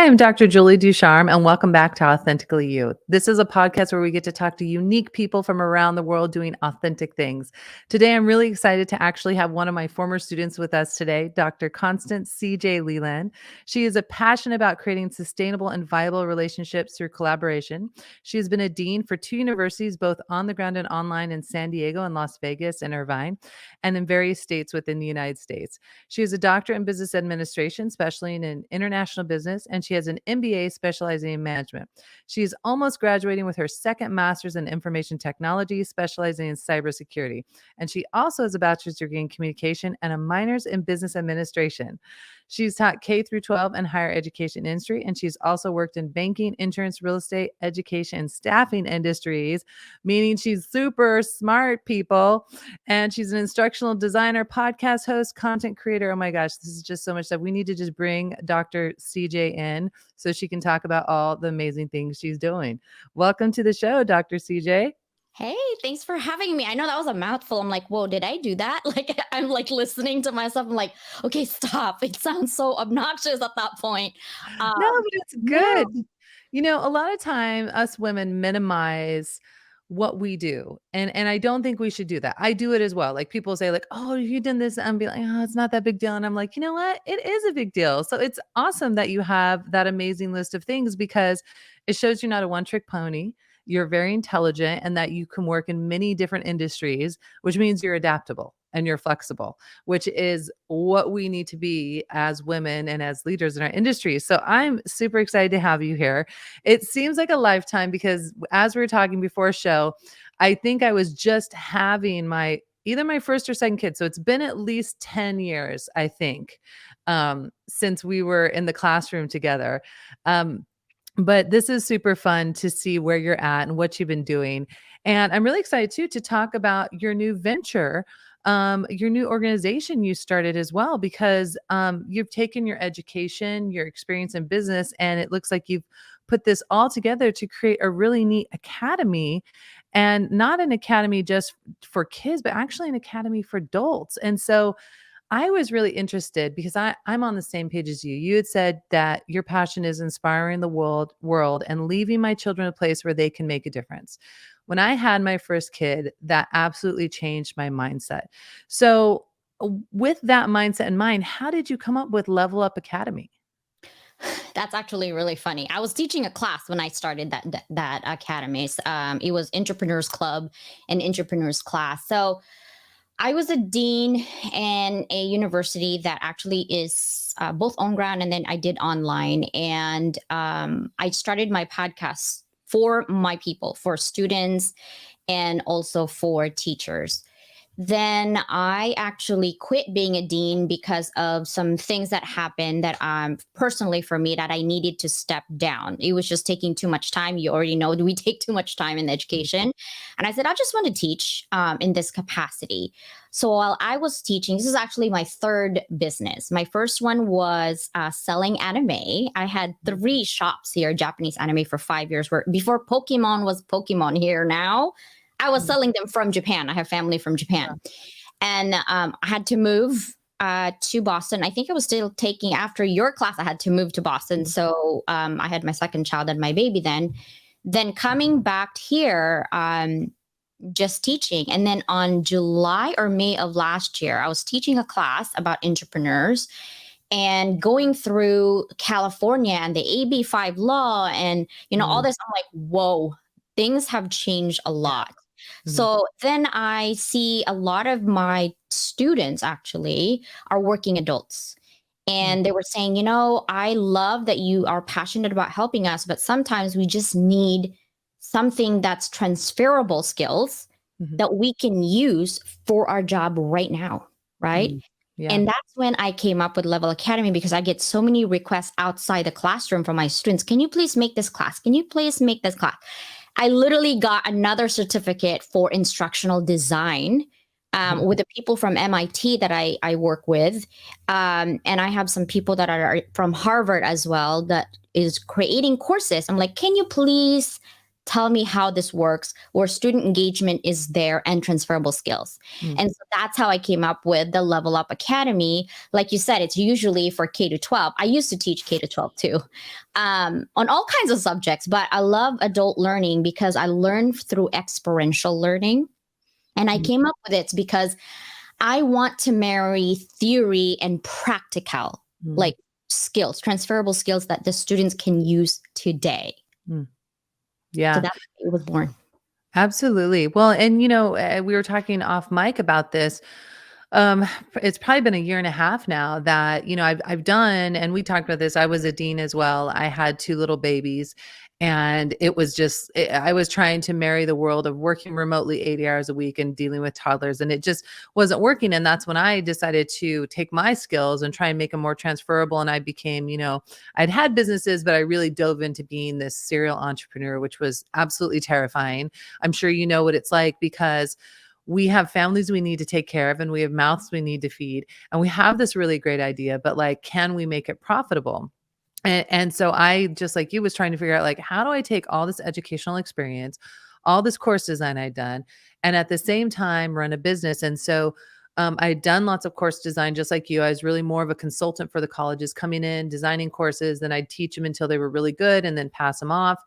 I'm Dr. Julie Ducharme, and welcome back to Authentically You. This is a podcast where we get to talk to unique people from around the world doing authentic things. Today, I'm really excited to actually have one of my former students with us today, Dr. Constance Leyland. She is a passionate about creating sustainable and viable relationships through collaboration. She has been a dean for two universities, both on the ground and online in San Diego and Las Vegas and Irvine, and in various states within the United States. She is a doctorate in business administration, specializing in international business, and she has an MBA specializing in management. She is almost graduating with her second master's in information technology, specializing in cybersecurity. And she also has a bachelor's degree in communication and a minor's in business administration. She's taught K through 12 and higher education industry, and she's also worked in banking, insurance, real estate, education, and staffing industries, meaning she's super smart, people. And she's an instructional designer, podcast host, content creator. Oh my gosh, this is just so much stuff. We need to just bring Dr. CJ in so she can talk about all the amazing things she's doing. Welcome to the show, Dr. CJ. Hey, thanks for having me. I know that was a mouthful. I'm like, whoa, did I do that? Like, I'm like listening to myself. I'm like, okay, stop. It sounds so obnoxious at that point. No, Um, but it's yeah, good. A lot of time us women minimize what we do. And I don't think we should do that. I do it as well. Like people say, like, oh, have you done this? I'm be like, oh, it's not that big deal. And I'm like, you know what? It is a big deal. So it's awesome that you have that amazing list of things because it shows you're not a one-trick pony. You're very intelligent and that you can work in many different industries, which means you're adaptable and you're flexible, which is what we need to be as women and as leaders in our industry. So I'm super excited to have you here. It seems like a lifetime because as we were talking before show, I think I was just having my either my first or second kid. So it's been at least 10 years, I think, since we were in the classroom together. But this is super fun to see where you're at and what you've been doing. And I'm really excited too to talk about your new venture, your new organization you started as well, because you've taken your education, your experience in business, and it looks like you've put this all together to create a really neat academy, and not an academy just for kids, but actually an academy for adults. And so I was really interested because I'm on the same page as you. You had said that your passion is inspiring the world and leaving my children a place where they can make a difference. When I had my first kid, that absolutely changed my mindset. So, with that mindset in mind, how did you come up with Level Up Academy? that's actually really funny. I was teaching a class when I started that academy. It was Entrepreneurs Club and Entrepreneurs Class. So I was a dean in a university that actually is both on ground and then I did online. And I started my podcast for my people, for students, and also for teachers. Then I actually quit being a dean because of some things that happened that personally for me that I needed to step down. It was just taking too much time. You already know, do we take too much time in education? And I said, I just want to teach in this capacity. So while I was teaching, this is actually my third business. My first one was selling anime. I had three shops here, Japanese anime, for 5 years. Where before Pokemon was Pokemon here now, I was selling them from Japan. I have family from Japan. And I had to move to Boston. I think I was still taking, after your class, I had to move to Boston. So I had my second child and my baby then. Then coming back here, just teaching. And then on July or May of last year, I was teaching a class about entrepreneurs and going through California and the AB5 law and, all this. I'm like, whoa, things have changed a lot. So then I see a lot of my students actually are working adults. And they were saying, I love that you are passionate about helping us, but sometimes we just need something that's transferable skills that we can use for our job right now. Right. Yeah. And that's when I came up with Level Academy because I get so many requests outside the classroom from my students. Can you please make this class? Can you please make this class? I literally got another certificate for instructional design with the people from MIT that I work with. And I have some people that are from Harvard as well that is creating courses. I'm like, can you please tell me how this works, where student engagement is there and transferable skills. Mm. And so that's how I came up with the Level Up Academy. Like you said, it's usually for K to 12. I used to teach K to 12 too, on all kinds of subjects, but I love adult learning because I learned through experiential learning. And I Mm. came up with it because I want to marry theory and practical, Mm. like skills, transferable skills that the students can use today. Mm. So Yeah. that's how it was born. Absolutely. Well, and we were talking off mic about this. Um, it's probably been a year and a half now that, I've done, and we talked about this. I was a dean as well. I had two little babies, and it was just, I was trying to marry the world of working remotely 80 hours a week and dealing with toddlers, and it just wasn't working. And that's when I decided to take my skills and try and make them more transferable. And I became, I'd had businesses, but I really dove into being this serial entrepreneur, which was absolutely terrifying. I'm sure you know what it's like, because we have families we need to take care of and we have mouths we need to feed. And we have this really great idea, but like, can we make it profitable? And so I, just like you, was trying to figure out, like, how do I take all this educational experience, all this course design I'd done, and at the same time run a business. And so I had done lots of course design, just like you. I was really more of a consultant for the colleges, coming in, designing courses, then I'd teach them until they were really good and then pass them off.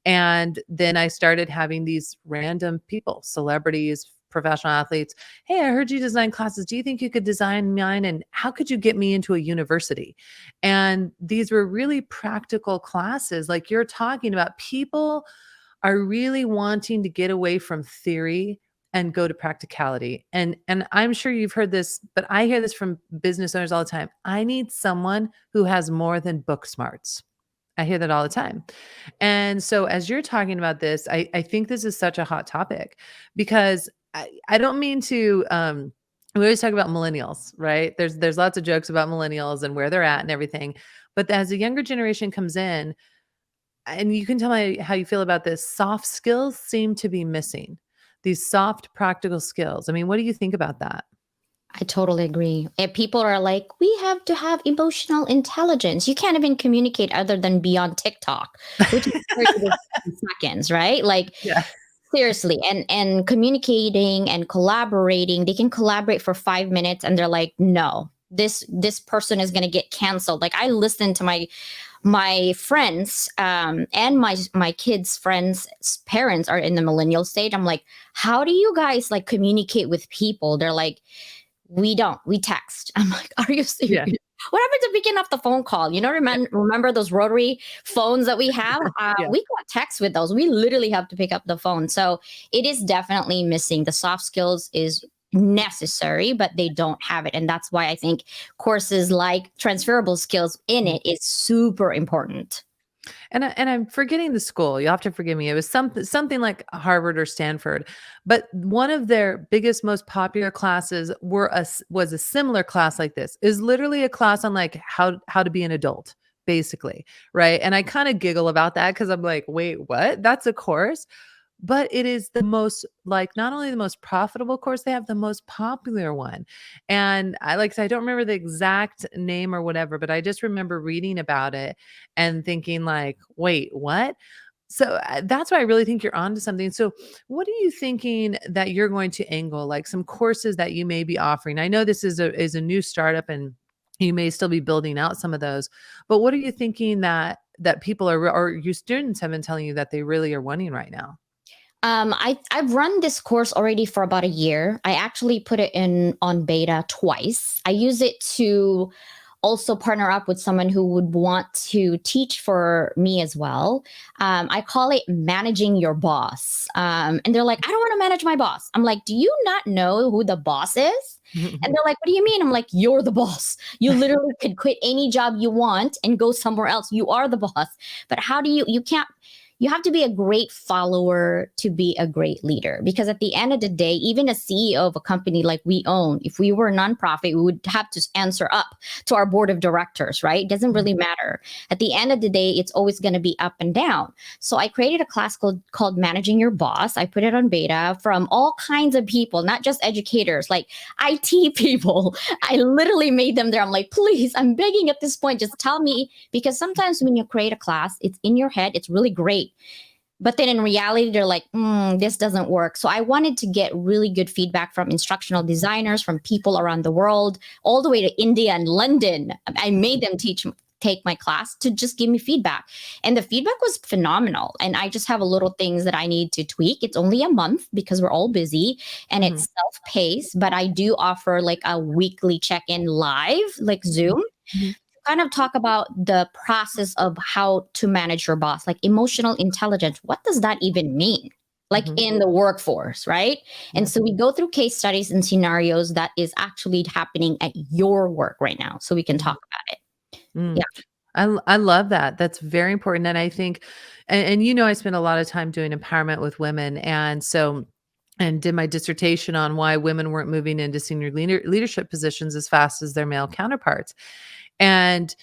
And then I started having these random people, celebrities, professional athletes. Hey, I heard you design classes. Do you think you could design mine? And how could you get me into a university? And these were really practical classes. Like you're talking about, people are really wanting to get away from theory and go to practicality. And I'm sure you've heard this, but I hear this from business owners all the time. I need someone who has more than book smarts. I hear that all the time. And so as you're talking about this, I think this is such a hot topic, because I don't mean to we always talk about millennials, right? There's lots of jokes about millennials and where they're at and everything. But as the younger generation comes in, and you can tell me how you feel about this, soft skills seem to be missing. These soft practical skills. I mean, what do you think about that? I totally agree. And people are like, we have to have emotional intelligence. You can't even communicate other than be on TikTok, which is 30 to 60 seconds, right? Like, Yeah. seriously. And communicating and collaborating, they can collaborate for 5 minutes and they're like, no, this person is going to get canceled. Like, I listen to my friends, and my kids' friends' parents are in the millennial stage. I'm like, how do you guys like communicate with people? They're like, we don't, we text. I'm like, are you serious? Yeah. What happened to picking up the phone call? Remember those rotary phones that we have? Yeah. We can't text with those. We literally have to pick up the phone. So it is definitely missing. The soft skills is necessary, but they don't have it. And that's why I think courses like transferable skills in it is super important. And I'm forgetting the school. You'll have to forgive me. It was something like Harvard or Stanford, but one of their biggest, most popular classes was a similar class like this. Is literally a class on like how to be an adult, basically, right? And I kind of giggle about that because I'm like, wait, what? That's a course. But it is the most, like, not only the most profitable course they have, the most popular one. And I, like I said, I don't remember the exact name or whatever, but I just remember reading about it and thinking like, wait, what? So that's why I really think you're onto something. So what are you thinking that you're going to angle, like some courses that you may be offering? I know this is a new startup and you may still be building out some of those, but what are you thinking that people are, or your students have been telling you that they really are wanting right now? I've run this course already for about a year. I actually put it in on beta twice. I use it to also partner up with someone who would want to teach for me as well. I call it managing your boss. And they're like, I don't want to manage my boss. I'm like, do you not know who the boss is? And they're like, what do you mean? I'm like, you're the boss. You literally could quit any job you want and go somewhere else. You are the boss. But how do you can't, you have to be a great follower to be a great leader. Because at the end of the day, even a CEO of a company like we own, if we were a nonprofit, we would have to answer up to our board of directors, right? It doesn't really matter. At the end of the day, it's always going to be up and down. So I created a class called Managing Your Boss. I put it on beta from all kinds of people, not just educators, like IT people. I literally made them there. I'm like, please, I'm begging at this point, just tell me. Because sometimes when you create a class, it's in your head, it's really great. But then in reality, they're like, this doesn't work. So I wanted to get really good feedback from instructional designers, from people around the world, all the way to India and London. I made them take my class to just give me feedback. And the feedback was phenomenal. And I just have a little things that I need to tweak. It's only a month because we're all busy and Mhm, it's self-paced, but I do offer like a weekly check-in live, like mhm, Zoom, mhm, kind of talk about the process of how to manage your boss, like emotional intelligence. What does that even mean? Like mhm, in the workforce, right? And yeah, so we go through case studies and scenarios that is actually happening at your work right now. So we can mhm, talk about it. mm. Yeah. I love that. That's very important, and I think and I spent a lot of time doing empowerment with women, and did my dissertation on why women weren't moving into senior leadership positions as fast as their male counterparts, and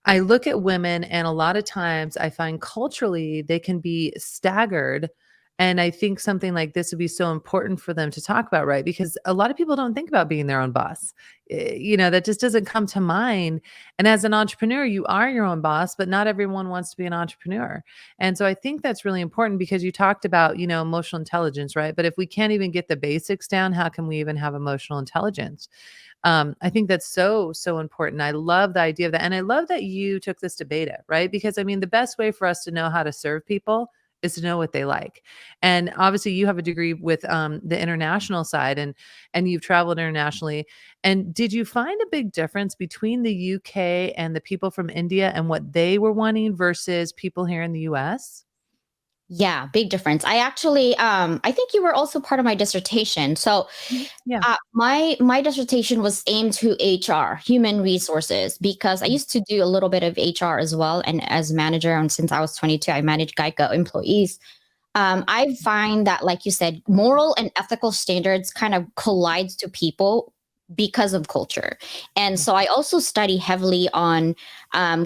I look at women, and a lot of times I find culturally they can be staggered. And I think something like this would be so important for them to talk about, right? Because a lot of people don't think about being their own boss. That just doesn't come to mind. And as an entrepreneur, you are your own boss, but not everyone wants to be an entrepreneur. And so I think that's really important because you talked about, emotional intelligence, right? But if we can't even get the basics down, how can we even have emotional intelligence? I think that's so, so important. I love the idea of that. And I love that you took this to beta, right? Because I mean, the best way for us to know how to serve people is to know what they like. And obviously you have a degree with the international side and you've traveled internationally. And did you find a big difference between the UK and the people from India and what they were wanting versus people here in the US? Yeah, big difference. I actually, I think you were also part of my dissertation. So Mhm. Yeah. my dissertation was aimed to HR, human resources, because I Mm, used to do a little bit of HR as well. And as manager, and since I was 22, I managed Geico employees. I find that, like you said, moral and ethical standards kind of collides to people because of culture. And mm, so I also study heavily on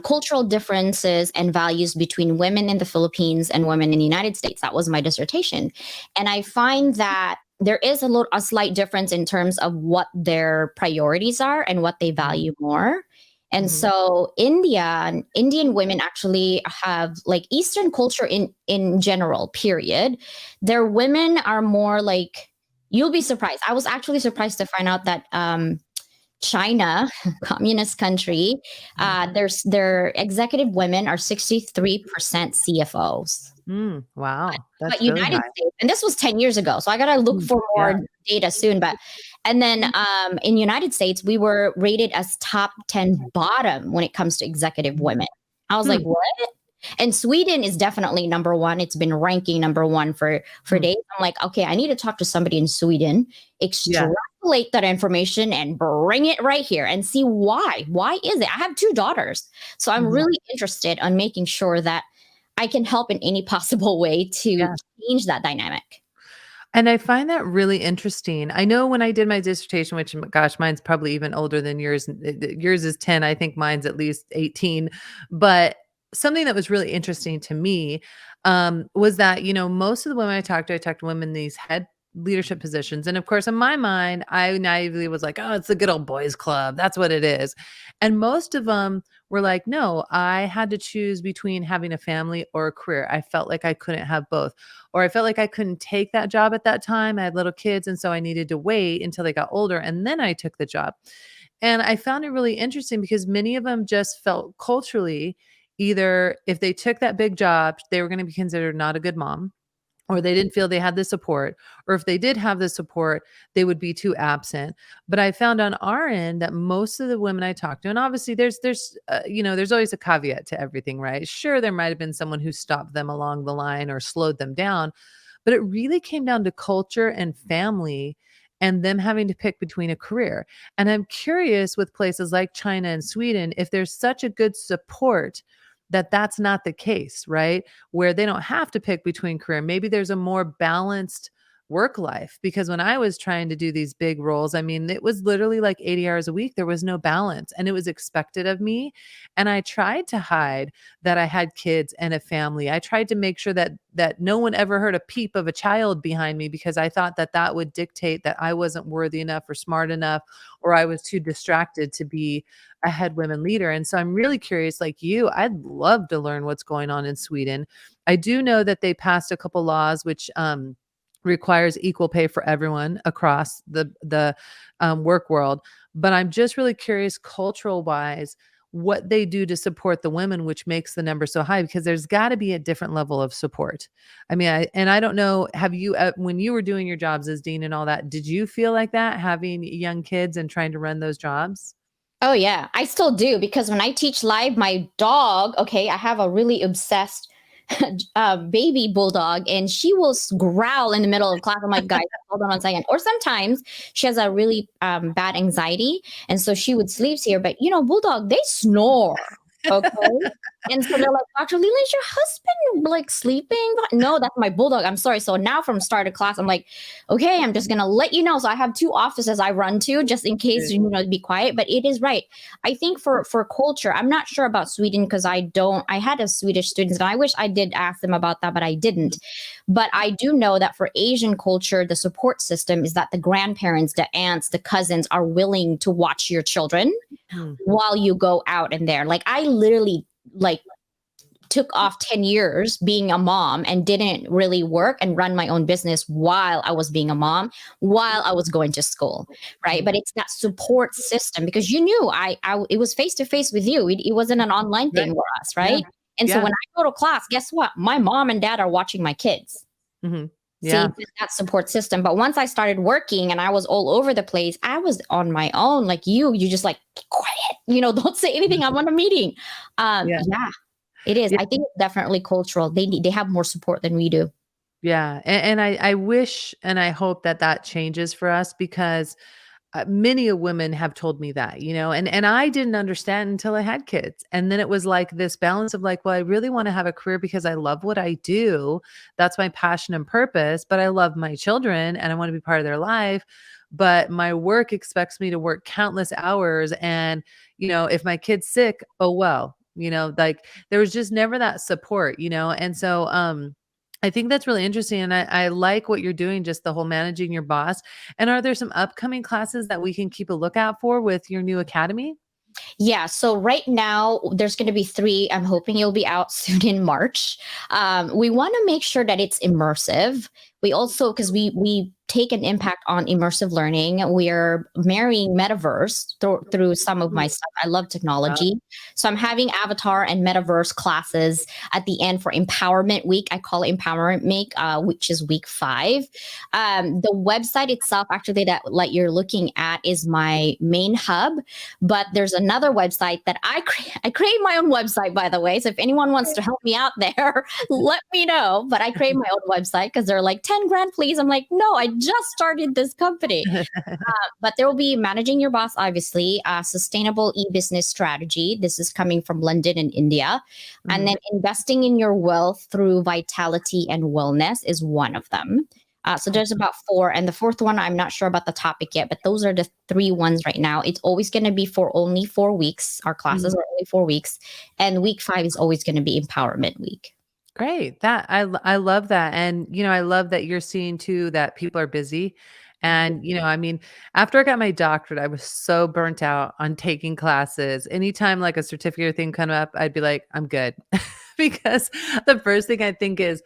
cultural differences and values between women in the Philippines and women in the United States. That was my dissertation. And I find that there is a slight difference in terms of what their priorities are and what they mhm, value more. And mhm, so Indian women actually have like Eastern culture in general, period. Their women are more like, you'll be surprised. I was actually surprised to find out that China, communist country, mhm. their executive women are 63% CFOs. Wow, But that's really United high. States, and this was 10 years ago, so I gotta look for Yeah. more data soon. But and then in United States, we were rated as top 10 bottom when it comes to executive Mhm. women. I was like, Hmm, what? And Sweden is definitely number one. It's been ranking number one for hmm. days. I'm like, okay, I need to talk to somebody in Sweden, Yeah. extrapolate that information, and bring it right here and see why. Why is it? I have two daughters, so I'm Mhm. really interested on making sure that I can help in any possible way to Yeah. change that dynamic. And I find that really interesting. I know when I did my dissertation, which gosh, mine's probably even older than yours. Yours is 10. I think mine's at least 18. But something that was really interesting to me was that, most of the women I talked to women in these head leadership positions. And of course, in my mind, I naively was like, oh, it's the good old boys club. That's what it is. And most of them were like, no, I had to choose between having a family or a career. I felt like I couldn't have both, or I felt like I couldn't take that job at that time. I had little kids, and so I needed to wait until they got older, and then I took the job. And I found it really interesting because many of them just felt culturally either if they took that big job, they were going to be considered not a good mom, or they didn't feel they had the support, or if they did have the support, they would be too absent. But I found on our end that most of the women I talked to, and obviously there's always a caveat to everything, right? Sure, there might have been someone who stopped them along the line or slowed them down, but it really came down to culture and family and them having to pick between a career. And I'm curious with places like China and Sweden, if there's such a good support that that's not the case, right? Where they don't have to pick between career. Maybe there's a more balanced work life because when I was trying to do these big roles, I mean, it was literally like 80 hours a week. There was no balance and it was expected of me. And I tried to hide that I had kids and a family. I tried to make sure that no one ever heard a peep of a child behind me because I thought that that would dictate that I wasn't worthy enough or smart enough or I was too distracted to be a head women leader. And so I'm really curious, like you, I'd love to learn what's going on in Sweden. I do know that they passed a couple laws which requires equal pay for everyone across the work world. But I'm just really curious, cultural wise, what they do to support the women, which makes the number so high, because there's got to be a different level of support. I mean, I don't know, have you, when you were doing your jobs as dean and all that, did you feel like that having young kids and trying to run those jobs? Oh yeah, I still do because when I teach live, my dog, okay, I have a really obsessed baby bulldog, and she will growl in the middle of class. I'm like, guys, hold on 1 second. Or sometimes she has a really bad anxiety, and so she would sleep here. But bulldog, they snore. Okay. And so they're like, Dr. Leland, is your husband like sleeping? No, that's my bulldog. I'm sorry. So now from start of class, I'm like, okay, I'm just gonna let you know. So I have two offices I run to just in case to be quiet. But it is right. I think for culture, I'm not sure about Sweden because I had a Swedish students and I wish I did ask them about that, but I didn't. But I do know that for Asian culture, the support system is that the grandparents, the aunts, the cousins are willing to watch your children Hmm. while you go out in there. Like I literally like took off 10 years being a mom and didn't really work and run my own business while I was being a mom, while I was going to school, right? But it's that support system because you knew it was face to face with you. It wasn't an online Right. thing for us, Yeah. right? And so Yeah. when I go to class, guess what? My mom and dad are watching my kids. Hmm. See, Yeah. that support system. But once I started working and I was all over the place, I was on my own. Like you just like quiet, don't say anything. I'm on a meeting. Yeah. Yeah, it is. Yeah. I think it's definitely cultural. They have more support than we do. Yeah. And I wish and I hope that that changes for us, because many a women have told me that, and I didn't understand until I had kids. And then it was like this balance of like, well, I really want to have a career because I love what I do. That's my passion and purpose, but I love my children and I want to be part of their life. But my work expects me to work countless hours. And, if my kid's sick, oh well, like there was just never that support, and so I think that's really interesting. And I like what you're doing, just the whole managing your boss. And are there some upcoming classes that we can keep a lookout for with your new academy? Yeah. So right now there's going to be three. I'm hoping you'll be out soon in March. We want to make sure that it's immersive. We also because we take an impact on immersive learning. We are marrying metaverse through some of my Mm. stuff. I love Wow. technology, so I'm having avatar and metaverse classes at the end for Empowerment Week. I call it Empowerment Week, which is week 5. The website itself, actually, that like you're looking at, is my main hub. But there's another website that I create my own website, by the way. So if anyone wants to help me out there, let me know. But I create my own website because they're like 10 grand, please. I'm like, no, I just started this company. But there will be managing your boss, obviously, sustainable e-business strategy. This is coming from London and India. And Mhm. then investing in your wealth through vitality and wellness is one of them. So there's about 4. And the fourth one, I'm not sure about the topic yet, but those are the 3 ones right now. It's always going to be for only 4 weeks. Our classes Mhm. are only 4 weeks. And week 5 is always going to be empowerment week. Great. I love that. And, I love that you're seeing too that people are busy. And, I mean, after I got my doctorate, I was so burnt out on taking classes. Anytime like a certificate thing come up, I'd be like, I'm good. Because the first thing I think is,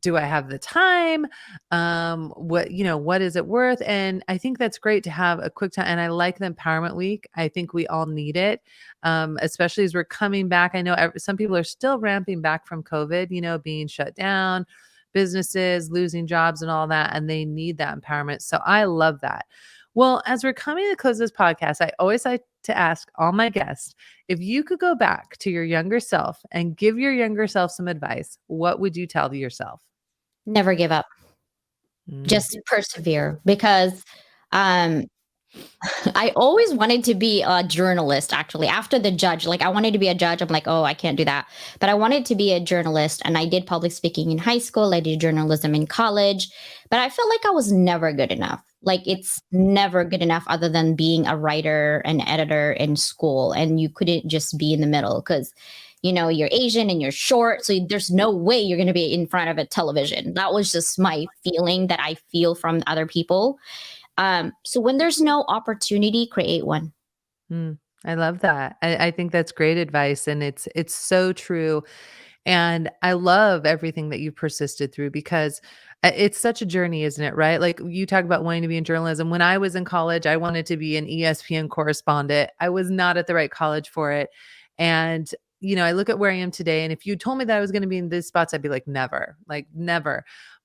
do I have the time? What is it worth? And I think that's great to have a quick time. And I like the empowerment week. I think we all need it, especially as we're coming back. I know some people are still ramping back from COVID, being shut down, businesses losing jobs and all that, and they need that empowerment. So I love that. Well, as we're coming to close this podcast, I always like to ask all my guests, if you could go back to your younger self and give your younger self some advice, what would you tell yourself? Never give up. Mm, Just persevere because um, I always wanted to be a journalist, actually. After the judge, like I wanted to be a judge. I'm like, oh, I can't do that. But I wanted to be a journalist. And I did public speaking in high school. I did journalism in college. But I felt like I was never good enough. Like it's never good enough other than being a writer and editor in school. And you couldn't just be in the middle because, you're Asian and you're short. So there's no way you're going to be in front of a television. That was just my feeling that I feel from other people. So when there's no opportunity, create one. mm. I love that. I think that's great advice. And it's so true. And I love everything that you've persisted through because it's such a journey, isn't it? Right? Like you talk about wanting to be in journalism. When I was in college, I wanted to be an ESPN correspondent. I was not at the right college for it. And, I look at where I am today. And if you told me that I was going to be in these spots, I'd be like, never.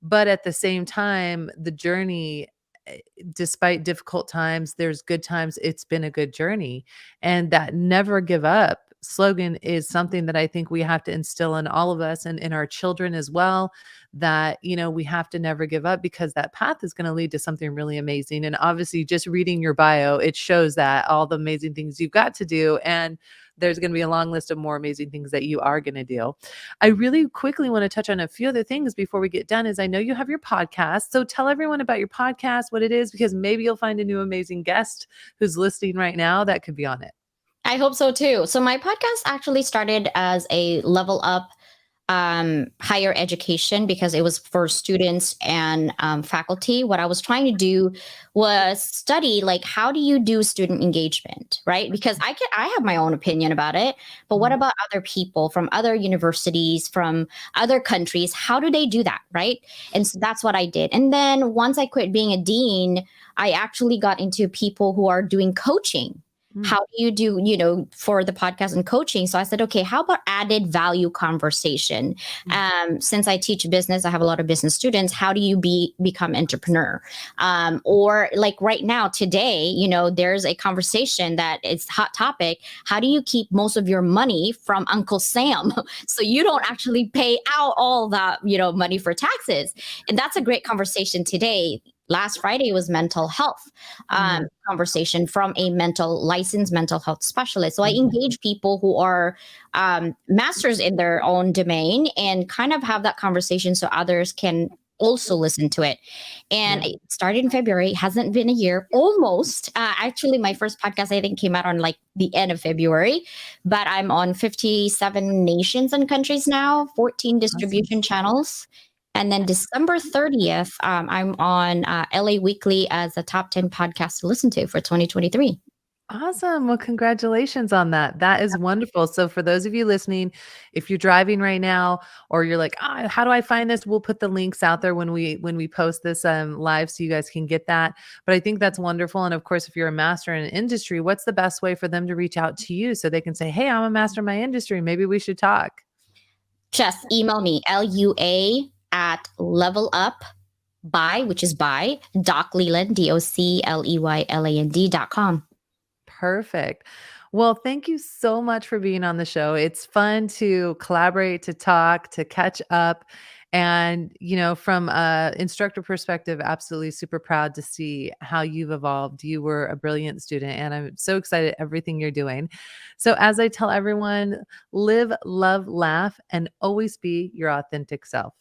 But at the same time, the journey, despite difficult times, there's good times. It's been a good journey. And that never give up slogan is something that I think we have to instill in all of us and in our children as well, that, we have to never give up because that path is going to lead to something really amazing. And obviously, just reading your bio, it shows that all the amazing things you've got to do. And there's going to be a long list of more amazing things that you are going to do. I really quickly want to touch on a few other things before we get done is I know you have your podcast. So tell everyone about your podcast, what it is, because maybe you'll find a new amazing guest who's listening right now that could be on it. I hope so too. So my podcast actually started as a level up higher education because it was for students and faculty. What I was trying to do was study like how do you do student engagement, right? Because I have my own opinion about it, but what about other people from other universities, from other countries? How do they do that, right? And so that's what I did. And then once I quit being a dean, I actually got into people who are doing coaching. How do you do, for the podcast and coaching? So I said, okay, how about added value conversation? Since I teach business, I have a lot of business students. How do you become entrepreneur? Or like right now, today, there's a conversation that is hot topic. How do you keep most of your money from Uncle Sam so you don't actually pay out all that, money for taxes? And that's a great conversation today. Last Friday was mental health conversation from a licensed mental health specialist. So I engage people who are masters in their own domain and kind of have that conversation so others can also listen to it. And it started in February. It hasn't been a year, almost. Actually, my first podcast, I think, came out on like the end of February, but I'm on 57 nations and countries now, 14 distribution channels. And then December 30th, I'm on LA Weekly as a top 10 podcast to listen to for 2023. Awesome. Well, congratulations on that. That is wonderful. So for those of you listening, if you're driving right now or you're like, how do I find this? We'll put the links out there when we post this live so you guys can get that. But I think that's wonderful. And of course, if you're a master in an industry, what's the best way for them to reach out to you so they can say, hey, I'm a master in my industry. Maybe we should talk. Just email me, LUA@levelupby, which is by Doc Leyland, DOCLEYLAND.com. Perfect. Well, thank you so much for being on the show. It's fun to collaborate, to talk, to catch up. And, from a instructor perspective, absolutely super proud to see how you've evolved. You were a brilliant student, and I'm so excited everything you're doing. So as I tell everyone, live, love, laugh, and always be your authentic self.